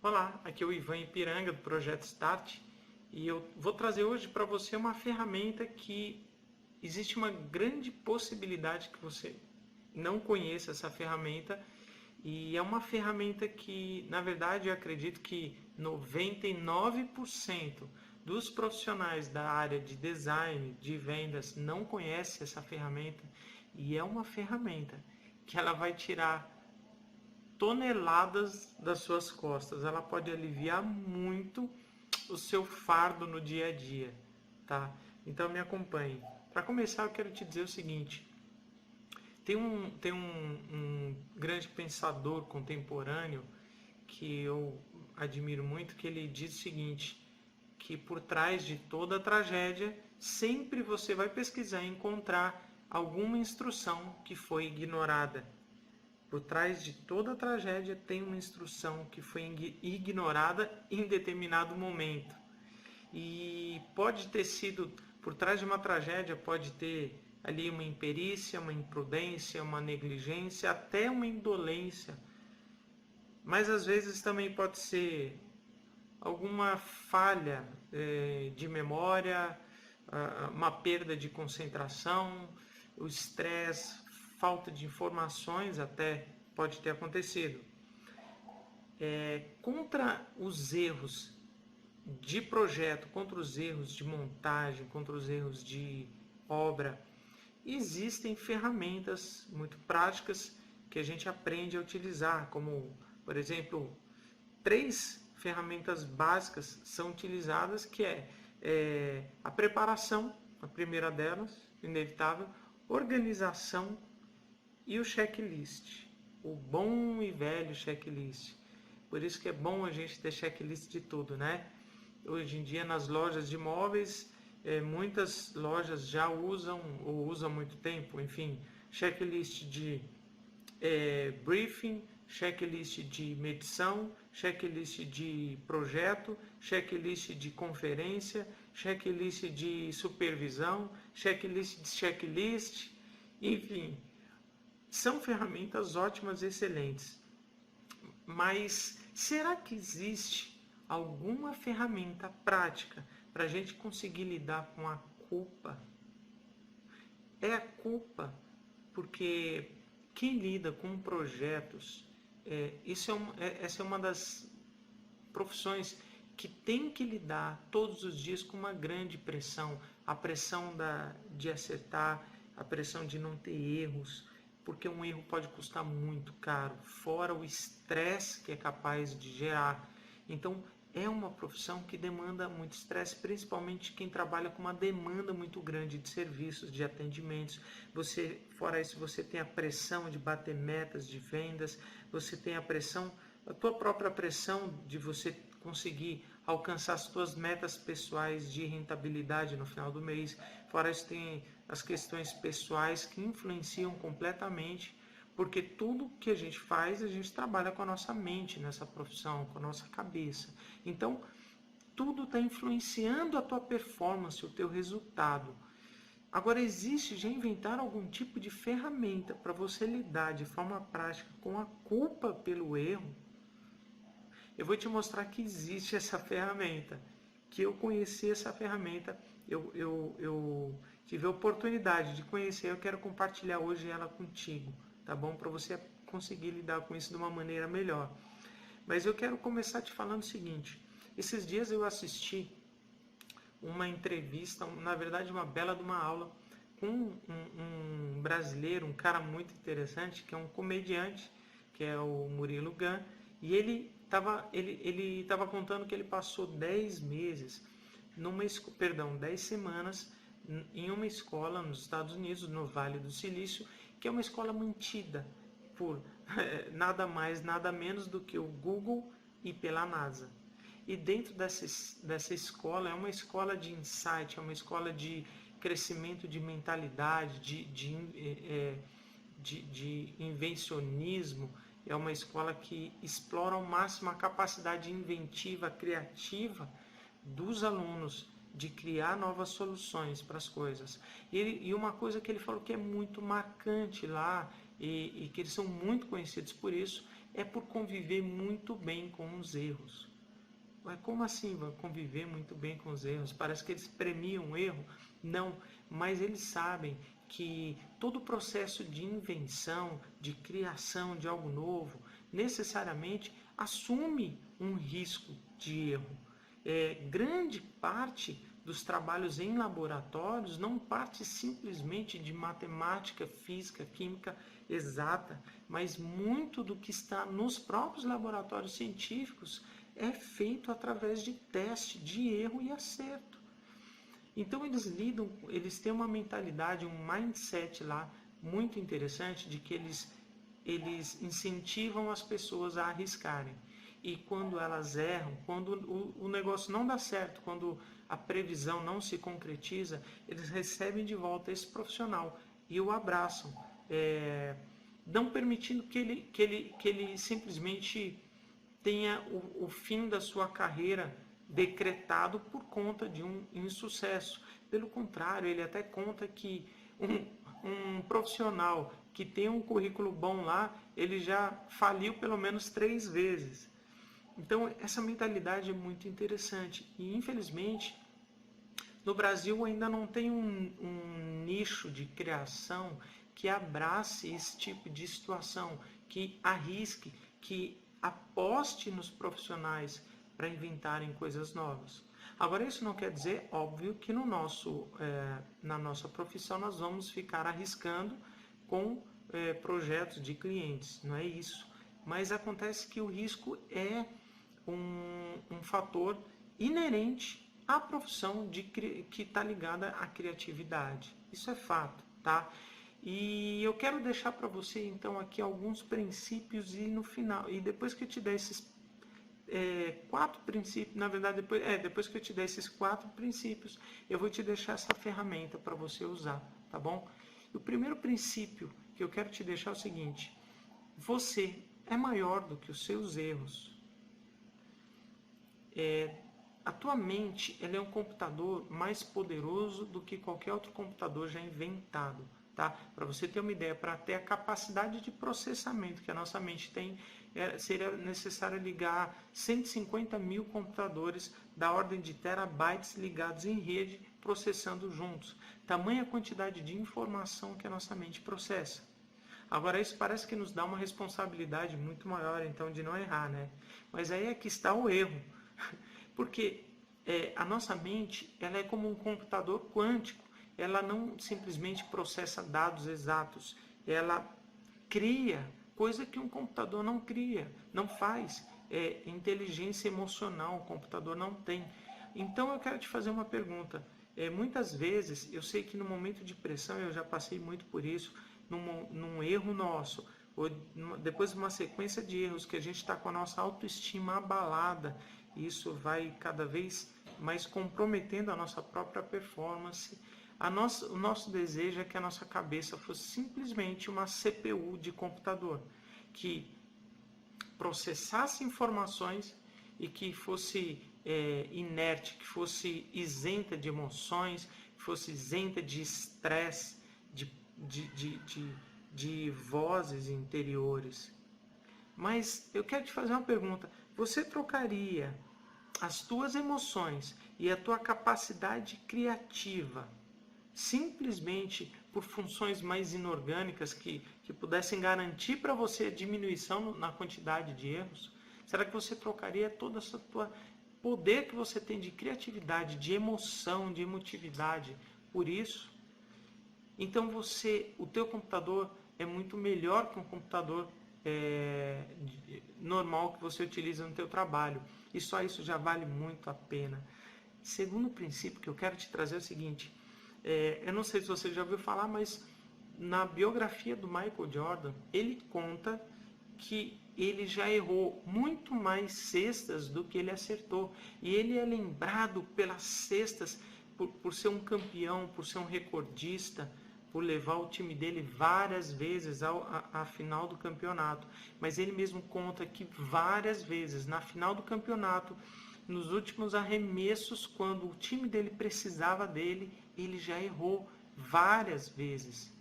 Olá, aqui é o Ivan Ipiranga do Projeto Start e eu vou trazer hoje para você uma ferramenta que existe uma grande possibilidade que você não conheça essa ferramenta e é uma ferramenta que, na verdade, eu acredito que 99% dos profissionais da área de design, de vendas, não conhecem essa ferramenta e é uma ferramenta que ela vai tirar toneladas das suas costas. Ela pode aliviar muito o seu fardo no dia a dia, tá? Então me acompanhe. Para começar, eu quero te dizer o seguinte: tem um grande pensador contemporâneo que eu admiro muito, que ele diz o seguinte, que por trás de toda tragédia, sempre você vai pesquisar e encontrar alguma instrução que foi ignorada. Por trás de toda tragédia tem uma instrução que foi ignorada em determinado momento. E pode ter sido, por trás de uma tragédia, pode ter ali uma imperícia, uma imprudência, uma negligência, até uma indolência. Mas às vezes também pode ser alguma falha de memória, uma perda de concentração, o estresse, falta de informações até pode ter acontecido. Contra os erros de projeto, contra os erros de montagem, contra os erros de obra, existem ferramentas muito práticas que a gente aprende a utilizar, como, por exemplo, 3 ferramentas básicas são utilizadas, que é a preparação, a primeira delas, inevitável, organização e o checklist, o bom e velho checklist. Por isso que é bom a gente ter checklist de tudo, né? Hoje em dia nas lojas de imóveis, muitas lojas já usam ou usam há muito tempo, enfim, checklist de briefing, checklist de medição, checklist de projeto, checklist de conferência, checklist de supervisão, checklist de checklist, enfim, são ferramentas ótimas e excelentes. Mas será que existe alguma ferramenta prática para a gente conseguir lidar com a culpa? É a culpa, porque quem lida com projetos, essa é uma das profissões que tem que lidar todos os dias com uma grande pressão, a pressão de acertar, a pressão de não ter erros, porque um erro pode custar muito caro, fora o estresse que é capaz de gerar. Então, é uma profissão que demanda muito estresse, principalmente quem trabalha com uma demanda muito grande de serviços, de atendimentos. Você, fora isso, você tem a pressão de bater metas de vendas, você tem a pressão, a tua própria pressão de você conseguir alcançar as suas metas pessoais de rentabilidade no final do mês. Fora isso, tem as questões pessoais que influenciam completamente, porque tudo que a gente faz, a gente trabalha com a nossa mente nessa profissão, com a nossa cabeça. Então, tudo está influenciando a tua performance, o teu resultado. Agora, existe, já inventar algum tipo de ferramenta para você lidar de forma prática com a culpa pelo erro? Eu vou te mostrar que existe essa ferramenta, que eu conheci essa ferramenta, eu tive a oportunidade de conhecer, eu quero compartilhar hoje ela contigo, tá bom? Para você conseguir lidar com isso de uma maneira melhor. Mas eu quero começar te falando o seguinte, esses dias eu assisti uma entrevista, na verdade uma bela de uma aula, com um brasileiro, um cara muito interessante, que é um comediante, que é o Murilo Gun, e ele tava contando que ele passou 10 meses, 10 semanas em uma escola nos Estados Unidos, no Vale do Silício, que é uma escola mantida por nada mais, nada menos do que o Google e pela NASA. E dentro dessa escola, é uma escola de insight, é uma escola de crescimento de mentalidade, de invencionismo, é uma escola que explora ao máximo a capacidade inventiva, criativa dos alunos de criar novas soluções para as coisas. E uma coisa que ele falou que é muito marcante lá, e que eles são muito conhecidos por isso, é por conviver muito bem com os erros. Mas como assim conviver muito bem com os erros? Parece que eles premiam o erro. Não, mas eles sabem que todo o processo de invenção, de criação de algo novo, necessariamente assume um risco de erro. Grande parte dos trabalhos em laboratórios não parte simplesmente de matemática, física, química exata, mas muito do que está nos próprios laboratórios científicos é feito através de teste, de erro e acerto. Então eles têm uma mentalidade, um mindset lá muito interessante de que eles incentivam as pessoas a arriscarem. E quando elas erram, quando o negócio não dá certo, quando a previsão não se concretiza, eles recebem de volta esse profissional e o abraçam, não permitindo que ele simplesmente tenha o fim da sua carreira decretado por conta de um insucesso. Pelo contrário, ele até conta que um profissional que tem um currículo bom lá, ele já faliu pelo menos 3 vezes. Então, essa mentalidade é muito interessante. E, infelizmente, no Brasil ainda não tem um nicho de criação que abrace esse tipo de situação, que arrisque, que aposte nos profissionais para inventarem coisas novas. Agora, isso não quer dizer, óbvio, que na nossa profissão nós vamos ficar arriscando com projetos de clientes, não é isso. Mas acontece que o risco é um fator inerente à profissão que está ligada à criatividade. Isso é fato, tá? E eu quero deixar para você, então, aqui alguns princípios e no final, e depois que eu te der esses 4 princípios, na verdade, depois que eu te der esses 4 princípios, eu vou te deixar essa ferramenta para você usar, tá bom? E o primeiro princípio que eu quero te deixar é o seguinte: você é maior do que os seus erros. A tua mente, ela é um computador mais poderoso do que qualquer outro computador já inventado. Tá? Para você ter uma ideia, para ter a capacidade de processamento que a nossa mente tem, seria necessário ligar 150 mil computadores da ordem de terabytes ligados em rede, processando juntos. Tamanha quantidade de informação que a nossa mente processa. Agora, isso parece que nos dá uma responsabilidade muito maior, então, de não errar, né? Mas aí é que está o erro. Porque a nossa mente, ela é como um computador quântico. Ela não simplesmente processa dados exatos, ela cria coisa que um computador não cria, não faz. Inteligência emocional, o computador não tem. Então eu quero te fazer uma pergunta. Muitas vezes, eu sei que no momento de pressão, eu já passei muito por isso, num erro nosso, ou depois de uma sequência de erros que a gente está com a nossa autoestima abalada, e isso vai cada vez mais comprometendo a nossa própria performance. O nosso desejo é que a nossa cabeça fosse simplesmente uma CPU de computador, que processasse informações e que fosse inerte, que fosse isenta de emoções, que fosse isenta de estresse, de vozes interiores. Mas eu quero te fazer uma pergunta: você trocaria as tuas emoções e a tua capacidade criativa simplesmente por funções mais inorgânicas que pudessem garantir para você a diminuição na quantidade de erros? Será que você trocaria todo esse poder que você tem de criatividade, de emoção, de emotividade por isso? Então o teu computador é muito melhor que um computador normal que você utiliza no teu trabalho. E só isso já vale muito a pena. Segundo princípio que eu quero te trazer é o seguinte: eu não sei se você já ouviu falar, mas na biografia do Michael Jordan, ele conta que ele já errou muito mais cestas do que ele acertou. E ele é lembrado pelas cestas, por ser um campeão, por ser um recordista, por levar o time dele várias vezes à final do campeonato. Mas ele mesmo conta que várias vezes, na final do campeonato, nos últimos arremessos, quando o time dele precisava dele, ele já errou várias vezes.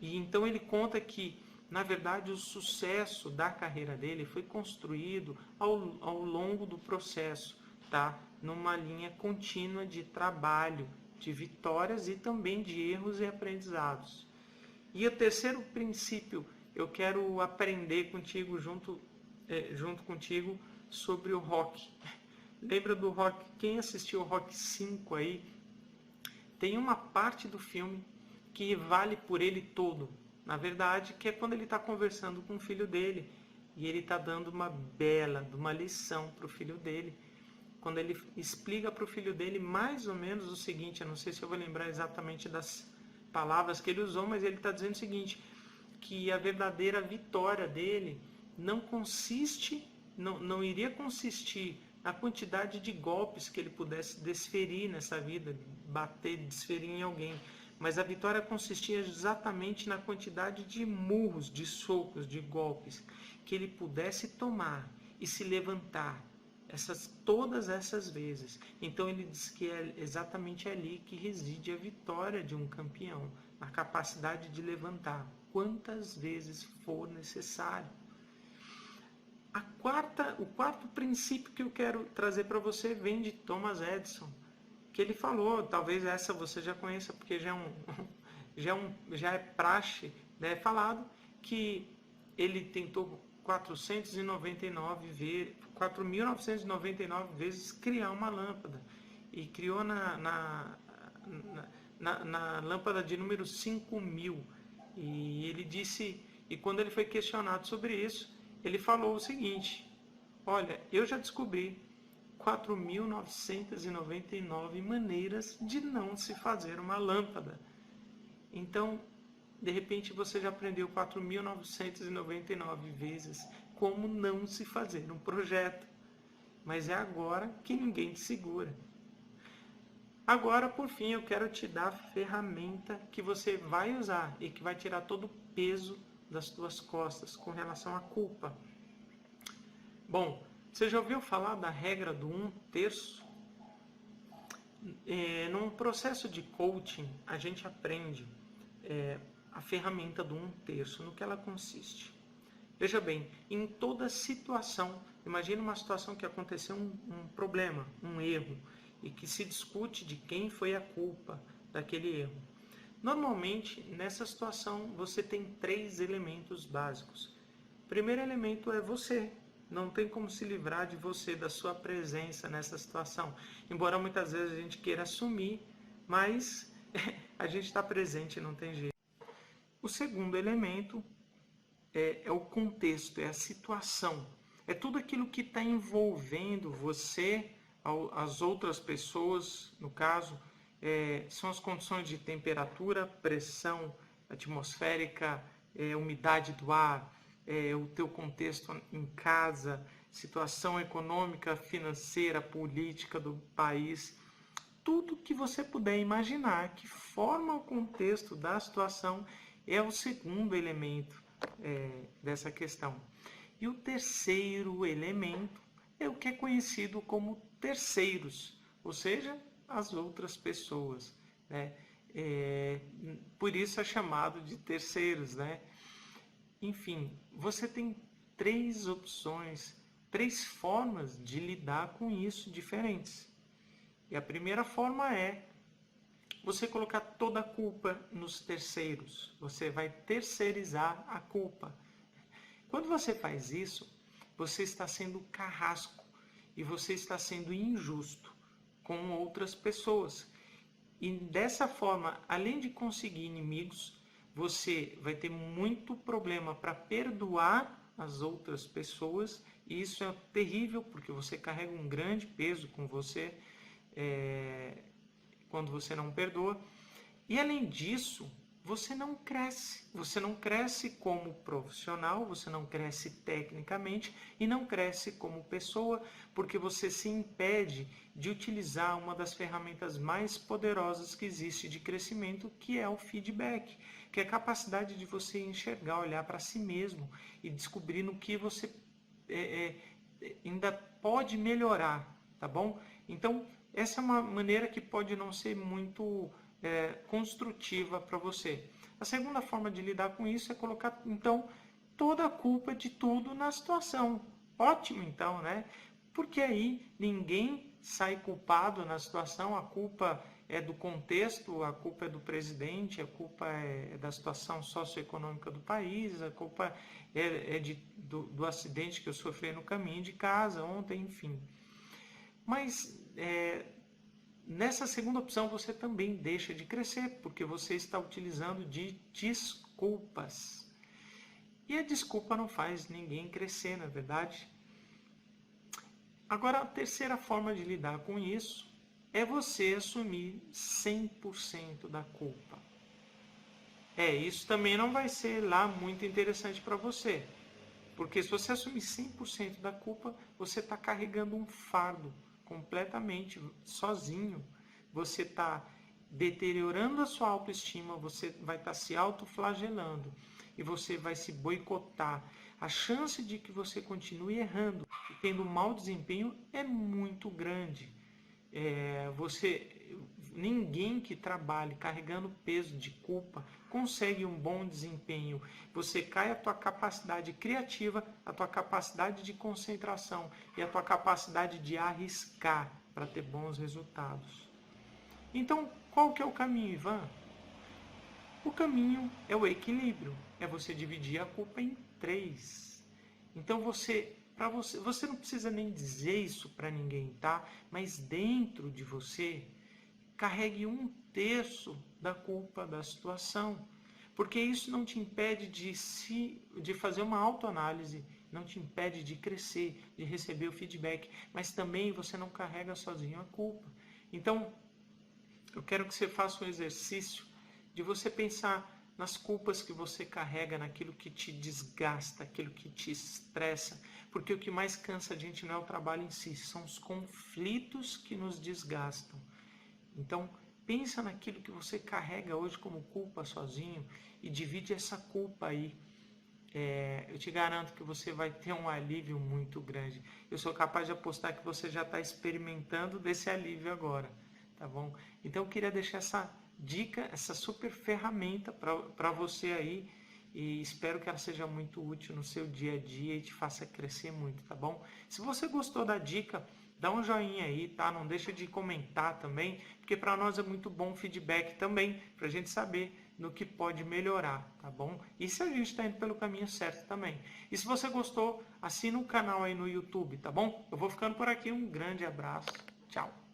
E então ele conta que Na verdade, o sucesso da carreira dele foi construído ao longo do processo, tá? Numa linha contínua de trabalho, de vitórias e também de erros e aprendizados. E o terceiro princípio, eu quero aprender contigo, junto contigo, sobre o Rock. Lembra do Rock? Quem assistiu o Rock 5 aí, tem uma parte do filme que vale por ele todo. Na verdade, que é quando ele está conversando com o filho dele. E ele está dando uma lição para o filho dele. Quando ele explica para o filho dele mais ou menos o seguinte, eu não sei se eu vou lembrar exatamente das palavras que ele usou, mas ele está dizendo o seguinte, que a verdadeira vitória dele não iria consistir na quantidade de golpes que ele pudesse desferir nessa vida, bater, desferir em alguém, mas a vitória consistia exatamente na quantidade de murros, de socos, de golpes que ele pudesse tomar e se levantar todas essas vezes. Então ele diz que é exatamente ali que reside a vitória de um campeão, na capacidade de levantar quantas vezes for necessário. O quarto princípio que eu quero trazer para você vem de Thomas Edison, que ele falou, talvez essa você já conheça, porque já é praxe, né, falado, que ele tentou 4.999 vezes criar uma lâmpada, e criou na lâmpada de número 5.000, e ele disse, e quando ele foi questionado sobre isso, ele falou o seguinte, olha, eu já descobri 4.999 maneiras de não se fazer uma lâmpada. Então, de repente, você já aprendeu 4.999 vezes como não se fazer um projeto. Mas é agora que ninguém te segura. Agora, por fim, eu quero te dar a ferramenta que você vai usar e que vai tirar todo o peso das tuas costas com relação à culpa. Bom, você já ouviu falar da regra do 1/3? Num processo de coaching, a gente aprende a ferramenta do 1/3, no que ela consiste. Veja bem, em toda situação, imagine uma situação que aconteceu um problema, um erro, e que se discute de quem foi a culpa daquele erro. Normalmente, nessa situação, você tem 3 elementos básicos. O primeiro elemento é você. Não tem como se livrar de você, da sua presença nessa situação. Embora muitas vezes a gente queira assumir, mas a gente está presente, não tem jeito. O segundo elemento é o contexto, é a situação. É tudo aquilo que está envolvendo você, as outras pessoas, no caso, são as condições de temperatura, pressão atmosférica, umidade do ar, o teu contexto em casa, situação econômica, financeira, política do país, tudo que você puder imaginar que forma o contexto da situação é o segundo elemento dessa questão. E o terceiro elemento é o que é conhecido como terceiros, ou seja, as outras pessoas, né? Por isso é chamado de terceiros, né? Enfim, você tem 3 opções, 3 formas de lidar com isso diferentes. E a primeira forma é você colocar toda a culpa nos terceiros. Você vai terceirizar a culpa. Quando você faz isso, você está sendo carrasco e você está sendo injusto com outras pessoas. E dessa forma, além de conseguir inimigos, você vai ter muito problema para perdoar as outras pessoas. E isso é terrível, porque você carrega um grande peso com você quando você não perdoa. E além disso, você não cresce. Você não cresce como profissional, você não cresce tecnicamente e não cresce como pessoa, porque você se impede de utilizar uma das ferramentas mais poderosas que existe de crescimento, que é o feedback, que é a capacidade de você enxergar, olhar para si mesmo e descobrir no que você ainda pode melhorar, tá bom? Então, essa é uma maneira que pode não ser muito construtiva para você. A segunda forma de lidar com isso é colocar, então, toda a culpa de tudo na situação. Ótimo, então, né? Porque aí ninguém sai culpado na situação, a culpa é do contexto, a culpa é do presidente, a culpa é da situação socioeconômica do país, a culpa do acidente que eu sofri no caminho de casa ontem, enfim. Mas nessa segunda opção você também deixa de crescer, porque você está utilizando de desculpas. E a desculpa não faz ninguém crescer, na verdade. Agora, a terceira forma de lidar com isso é você assumir 100% da culpa. Isso também não vai ser lá muito interessante para você. Porque se você assumir 100% da culpa, você está carregando um fardo completamente sozinho. Você está deteriorando a sua autoestima, você vai estar se autoflagelando e você vai se boicotar. A chance de que você continue errando e tendo um mau desempenho é muito grande. Ninguém que trabalhe carregando peso de culpa consegue um bom desempenho. Você cai a tua capacidade criativa, a tua capacidade de concentração e a tua capacidade de arriscar para ter bons resultados. Então, qual que é o caminho, Ivan? O caminho é o equilíbrio, é você dividir a culpa em 3. Então você não precisa nem dizer isso para ninguém, tá? Mas dentro de você, carregue 1/3 da culpa da situação. Porque isso não te impede de fazer uma autoanálise, não te impede de crescer, de receber o feedback, mas também você não carrega sozinho a culpa. Então, eu quero que você faça um exercício de você pensar nas culpas que você carrega, naquilo que te desgasta, aquilo que te estressa, porque o que mais cansa a gente não é o trabalho em si, são os conflitos que nos desgastam. Então, pensa naquilo que você carrega hoje como culpa sozinho e divide essa culpa aí. Eu te garanto que você vai ter um alívio muito grande. Eu sou capaz de apostar que você já está experimentando desse alívio agora, tá bom? Então, eu queria deixar essa dica, essa super ferramenta para você aí e espero que ela seja muito útil no seu dia a dia e te faça crescer muito, tá bom? Se você gostou da dica, dá um joinha aí, tá? Não deixa de comentar também, porque para nós é muito bom o feedback também, para a gente saber no que pode melhorar, tá bom? E se a gente está indo pelo caminho certo também. E se você gostou, assina o canal aí no YouTube, tá bom? Eu vou ficando por aqui, um grande abraço, tchau!